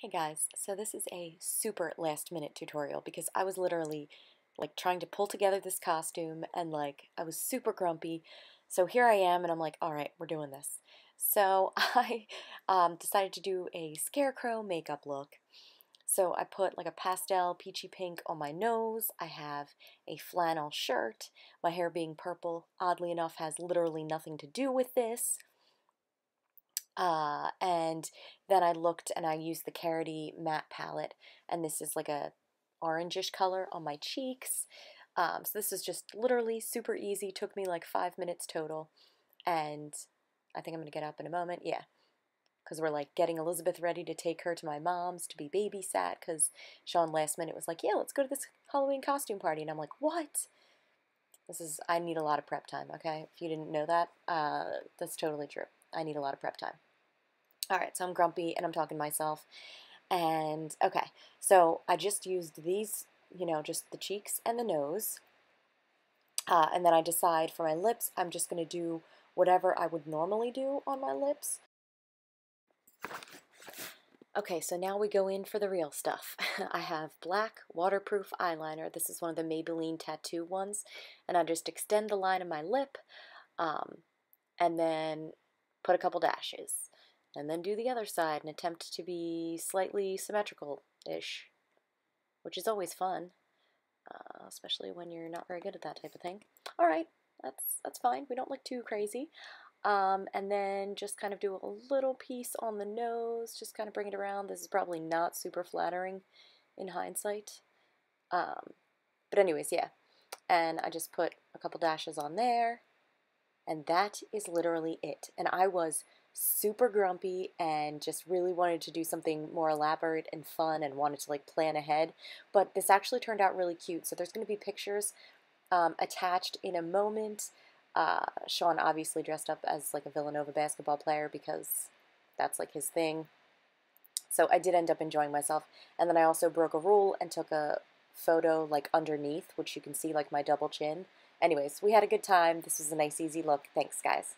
Hey guys, so this is a super last minute tutorial because I was literally like trying to pull together this costume and like I was super grumpy. So here I am and I'm like, all right, we're doing this. So I decided to do a Scarecrow makeup look. So I put like a pastel peachy pink on my nose. I have a flannel shirt. My hair being purple, oddly enough, has literally nothing to do with this. And then I looked and I used the Carity matte palette, and this is like a orangish color on my cheeks. So this is just literally super easy. Took me like 5 minutes total, and I think I'm gonna get up in a moment. Yeah, because we're like getting Elizabeth ready to take her to my mom's to be babysat. Because Sean last minute was like, "Yeah, let's go to this Halloween costume party," and I'm like, "What?" I need a lot of prep time. Okay, if you didn't know that, that's totally true. I need a lot of prep time. Alright, so I'm grumpy and I'm talking to myself. And okay, so I just used these, just the cheeks and the nose. And then I decide for my lips, I'm just going to do whatever I would normally do on my lips. Okay, so now we go in for the real stuff. I have black waterproof eyeliner. This is one of the Maybelline tattoo ones. And I just extend the line of my lip and then put a couple dashes. And then do the other side and attempt to be slightly symmetrical-ish, which is always fun, especially when you're not very good at that type of thing. All right, that's fine. We don't look too crazy. And then just kind of do a little piece on the nose, just kind of bring it around. This is probably not super flattering in hindsight. But anyways, yeah. And I just put a couple dashes on there, and that is literally it. And I was super grumpy and just really wanted to do something more elaborate and fun and wanted to like plan ahead, but this actually turned out really cute. So there's going to be pictures attached in a moment. Sean obviously dressed up as like a Villanova basketball player because that's like his thing. So I did end up enjoying myself, and then I also broke a rule and took a photo like underneath, which you can see like my double chin. Anyways, we had a good time. This was a nice easy look. Thanks guys.